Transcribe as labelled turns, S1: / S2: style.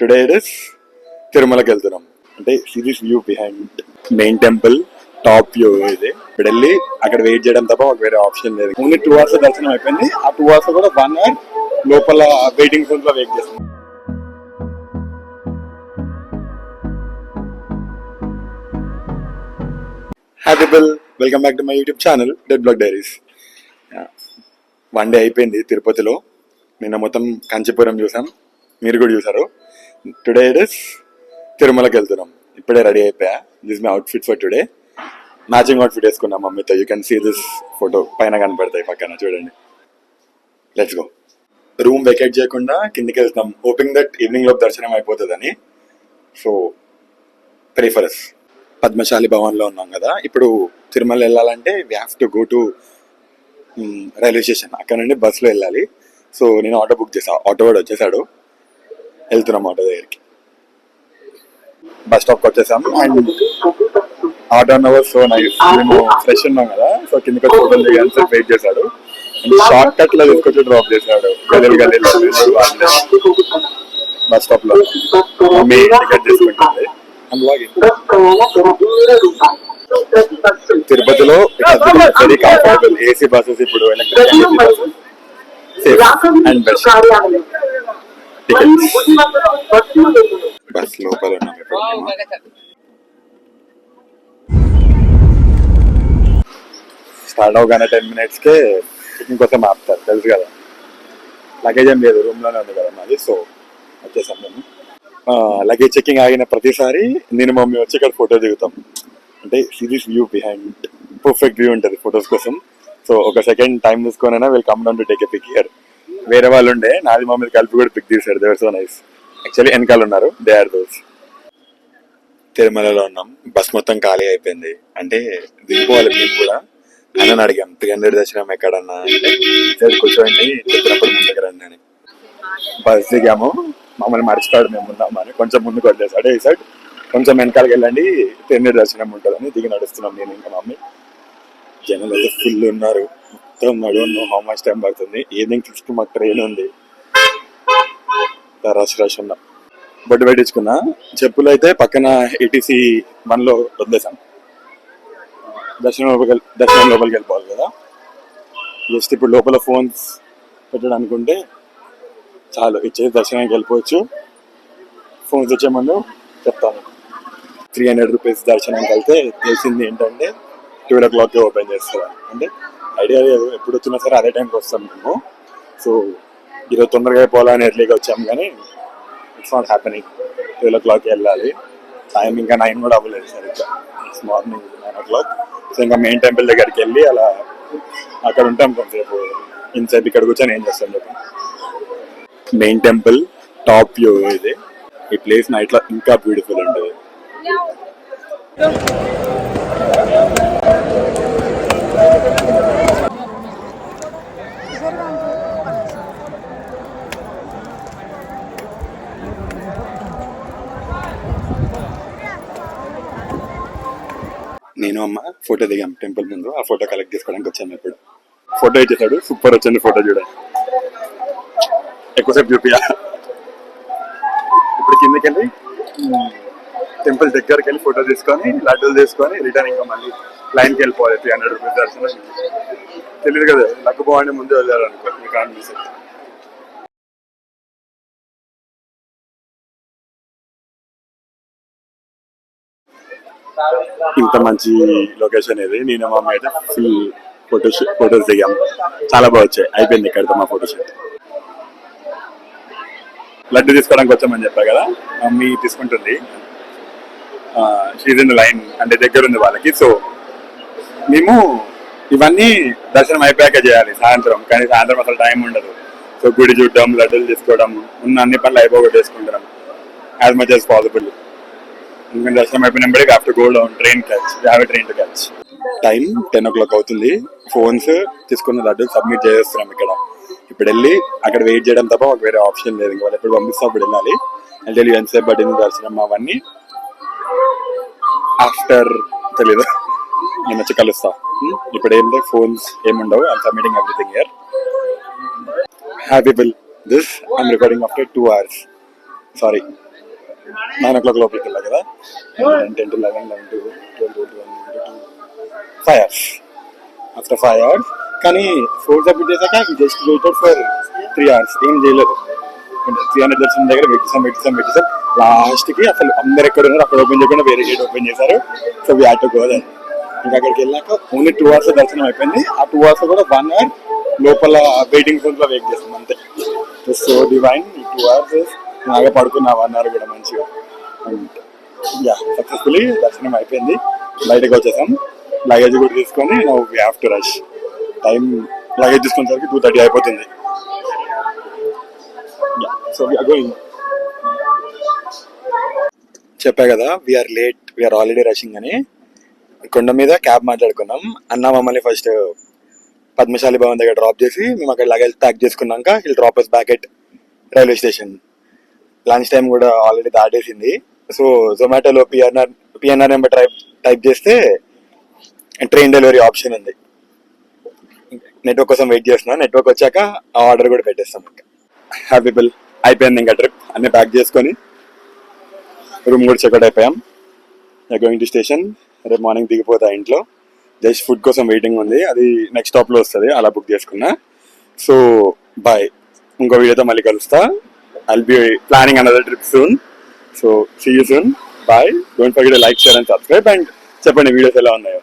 S1: Today it is తిరుమలకి వెళ్తున్నాం. అంటే series view behind main temple top view ఇది. ఇప్పుడు వెళ్ళి అక్కడ వెయిట్ చేయడం తప్ప మాకు వేరే ఆప్షన్ లేదు. ఓన్లీ 2 hours దర్శనం అయిపోయింది. ఆ 2 hours కూడా 1 hour లోపల వెయిటింగ్ జోన్ లో వెయిట్ చేస్తున్నాం. Hi people, welcome back to my YouTube channel dead blog diaries. 1 day అయిపోయింది తిరుపతిలో. నిన్న మొత్తం కాంచీపురం చూసాం, మీరు కూడా చూసారు. టుడే ఇట్ ఇస్ తిరుమలకి వెళ్తున్నాం. ఇప్పుడే రెడీ అయిపోయా. This my outfit for today. Matching outfit వేసుకున్నాం మమ్మీతో. You can see this photo పైన కనపడతాయి, పక్కన చూడండి. Let's go. రూమ్ వెకేట్ చేయకుండా కిందికి వెళ్తాం, హోపింగ్ దట్ ఈవినింగ్ లోపు దర్శనం అయిపోతుందని. సో ప్రిఫరస్ పద్మశాలి భవన్లో ఉన్నాం కదా. ఇప్పుడు తిరుమల వెళ్ళాలంటే we have to go to railway station. అక్కడ నుండి బస్సులో వెళ్ళాలి. సో నేను ఆటో బుక్ చేసా. ఆటో కూడా వచ్చేసాడు. వెళ్తున్నాం ఆటో దగ్గరికి. బస్ స్టాప్కి వచ్చేసాం. అండ్ ఆటో అన్నవర్ సో నైస్. మేము ఫ్రెష్ ఉన్నాం కదా, సో కిందకి వచ్చి ఫోటోలు దిగాను సార్ వెయిట్ చేశాడు. షార్ట్ కట్ లో తీసుకొచ్చి డ్రాప్ చేశాడు. గలీలో బస్ స్టాప్ లో మమ్మీ టికెట్ తీసుకుంటుంది. తిరుపతిలో వెరీ కంఫర్టబుల్ ఏసీ బస్సెస్, ఇప్పుడు electric AC buses, safe and best. Bus లోపల స్టార్ట్ అవగానే 10 minutes కే చెకింగ్ కోసం ఆపుతారు, తెలుసు కదా. లగేజ్ ఏం లేదు, రూమ్ లోనే ఉంది కదా మాది. సో వచ్చేసాం మేము. లగేజ్ చెకింగ్ ఆగిన ప్రతిసారి నేను మమ్మీ వచ్చి ఇక్కడ ఫోటో దిగుతాం. అంటే series view behind perfect view ఉంటుంది ఫొటోస్ కోసం. సో ఒక సెకండ్ టైం తీసుకొనైనా వీళ్ళు come down to take a pic here. వేరే వాళ్ళు ఉండే, నాది మమ్మీ కలిపి కూడా పిక్ తీసారు. They are so nice. Actually వెనకాల ఉన్నారు, దే ఆర్ దోస్. తిరుమలలో ఉన్నాం. బస్ మొత్తం ఖాళీ అయిపోయింది. అంటే దిగిపోవాలి మేము కూడా. అని అడిగాం 300 దర్శనం ఎక్కడన్నా అంటే కూర్చోండి, చెప్పినప్పుడు ముందుకు రండి అని. బస్ దిగాము. మమ్మల్ని మర్చిపోయాడు మేము ఉన్నామని. కొంచెం ముందుకు వదిలేసాడు. ఈ సైడ్ కొంచెం వెనకాలకి వెళ్ళండి, 300 దర్శనం ఉంటుందని దిగి నడుస్తున్నాం నేను ఇంకా మమ్మీ. జనాలు అయితే ఫుల్ ఉన్నారు మొత్తం. నడువు హౌ మచ్ టైం పడుతుంది. ఈవినింగ్ 6 మాకు ట్రైన్ ఉంది. రష్ ఉన్నాం. బొట్టు పెట్టించుకున్నా. చెప్పులు అయితే పక్కన ATC 1 లో వదిలేసాం. దర్శనం లోపలికి వెళ్ళిపోవాలి కదా. జస్ట్ ఇప్పుడు లోపల ఫోన్స్ పెట్టడానికి ఉంటే చాలు, ఇచ్చేసి దర్శనానికి వెళ్ళిపోవచ్చు. ఫోన్స్ వచ్చే ముందు చెప్తాను. 300 rupees దర్శనానికి వెళ్తే తెలిసింది ఏంటంటే 12 o'clock ఓపెన్ చేస్తారు. అంటే ఐడియా లేదు, ఎప్పుడు వచ్చినా సరే అదే టైంకి వస్తాం మేము. సో ఈరోజు తొందరగా అయిపోవాలని ఎర్లీగా వచ్చాము, కానీ ఇట్స్ నాట్ హ్యాపెనింగ్. 12 o'clock వెళ్ళాలి. టైం ఇంకా 9 కూడా అవ్వలేదు సార్. ఇంకా ఇట్స్ మార్నింగ్ 9 o'clock. సో ఇంకా మెయిన్ టెంపుల్ దగ్గరికి వెళ్ళి అలా అక్కడ ఉంటాం కొంతసేపు. ఇన్సేపు ఇక్కడ కూర్చొని ఏం చేస్తాం చెప్పండి. మెయిన్ టెంపుల్ టాప్ వ్యూ ఇది. ఈ ప్లేస్ నైట్ లో ఇంకా బ్యూటిఫుల్ ఉంటుంది. నేను అమ్మ ఫోటో దిగాం టెంపుల్ ముందు. ఆ ఫోటో కలెక్ట్ చేసుకోవడానికి వచ్చాము. ఇప్పుడు ఫోటో ఇచ్చేసాడు. సూపర్ వచ్చింది ఫోటో, చూడండి. ఎక్కువసేపు చూపియా. ఇప్పుడు కిందకి వెళ్ళి టెంపుల్ దగ్గరికి వెళ్ళి ఫోటో తీసుకొని లడ్డూలు తీసుకొని రిటర్న్ ఇంకా మళ్ళీ లైన్కి వెళ్ళిపోవాలి. 300 rupees దర్శనం. తెలియదు కదా, లక్ బాగుండి ముందు వెళ్ళారు అనుకో, మీకు అనిపిస్తుంది. ఇంత మంచి లొకేషన్ ఇది. నేను మా అమ్మాయి అయితే ఫుల్ ఫొటోస్ దిగాం. చాలా బాగా వచ్చాయి. అయిపోయింది ఇక్కడితో మా ఫోటోషూట్. లడ్డు తీసుకోవడానికి వచ్చామని చెప్పా కదా, మమ్మీ తీసుకుంటుంది. షీజ్ ఇన్ ద లైన్, అంటే దగ్గర ఉంది వాళ్ళకి. సో మేము ఇవన్నీ దర్శనం అయిపోయాక చేయాలి సాయంత్రం, కానీ సాయంత్రం అసలు టైం ఉండదు. సో గుడి చూడడం, లడ్డూలు తీసుకోవడం, ఉన్న అన్ని పనులు అయిపోగొట్టేసుకుంటాం యాజ్ మచ్ యాజ్ పాసిబుల్. ఎందుకంటే దర్శనం అయిపోయినప్పుడే we have to go down, train to catch. Time 10 o'clock అవుతుంది. ఫోన్స్ తీసుకున్న లడ్డూలు సబ్మిట్ చేసేస్తున్నాం ఇక్కడ. ఇప్పుడు వెళ్ళి అక్కడ వెయిట్ చేయడం తప్ప మాకు వేరే ఆప్షన్ లేదు. ఇంకా వాళ్ళు ఎప్పుడు పంపిస్తే అప్పుడు వెళ్ళాలి. అంటే ఎంతసేపు పట్టింది దర్శనం అవన్నీ ఆఫ్టర్ తెలీదు, నేను వచ్చి కలుస్తా. ఇప్పుడు ఏంటంటే ఫోన్స్ ఏముండవు. I'm submitting everything here. Hi people, this I'm recording after 2 hours. Sorry, 9 o'clock లోపలికి వెళ్ళా కదా, 10 to 11, 11 to 12, 5 hours. After 5 hours కానీ 4 సబ్మిట్ చేశాక జస్ట్ వెయిటెడ్ ఫర్ 3 hours, ఏం చేయలేదు. 300 దర్శనం దగ్గర వెయిట్ చేసాం. లాస్ట్ కి అసలు అందరు ఎక్కడ ఉన్నారు అక్కడ ఓపెన్ చేయకుండా వేరే గేట్ ఓపెన్ చేశారు. So we had to go there. ఇంకా అక్కడికి వెళ్ళాక ఓన్లీ 2 hours దర్శనం అయిపోయింది. ఆ 2 hours కూడా 1 hour లోపల వెయిటింగ్ జోన్ లో వెయిట్ చేస్తాం అంతే. సో డివైన్ 2 hours బాగా పడుకున్నా 1 hour కూడా మంచిగా. యా సక్సెస్ఫుల్లీ దర్శనం అయిపోయింది. బయటకు వచ్చేసాం. లగేజ్ కూడా తీసుకొని now we have to rush. Time luggage తీసుకునేసరికి 2:30 అయిపోతుంది. So we are going. చెప్పా కదా we are late, we are already rushing అని. కొండ మీద క్యాబ్ మాట్లాడుకున్నాం. అన్న మమ్మల్ని ఫస్ట్ పద్మశాలి భవన్ దగ్గర డ్రాప్ చేసి మేము అక్కడ లగేజ్ ప్యాక్ చేసుకున్నాక hill drop us back at railway station. Lunch time కూడా ఆల్రెడీ దాటేసింది. సో జొమాటోలో పిఎన్ఆర్ నెంబర్ టైప్ చేస్తే ట్రైన్ డెలివరీ ఆప్షన్ ఉంది. నెట్వర్క్ కోసం వెయిట్ చేస్తున్నా. నెట్వర్క్ వచ్చాక ఆ ఆర్డర్ కూడా పెట్టేస్తాం. ఇంకా హ్యాపీ బిల్ అయిపోయింది. ఇంకా ట్రిప్ అన్ని ప్యాక్ చేసుకొని రూమ్ కూడా చెక్అవుట్ అయిపోయాం. Going to station. రేపు మార్నింగ్ దిగిపోతా ఇంట్లో. జస్ట్ ఫుడ్ కోసం వెయిటింగ్ ఉంది, అది నెక్స్ట్ స్టాప్ లో వస్తుంది, అలా బుక్ చేసుకున్నా. సో బాయ్, ఇంకో వీడియోతో మళ్ళీ కలుస్తా. I'll be planning another trip soon. So see you soon. Bye. Don't forget to like, share and subscribe. And చెప్పండి వీడియోస్ ఎలా ఉన్నాయో.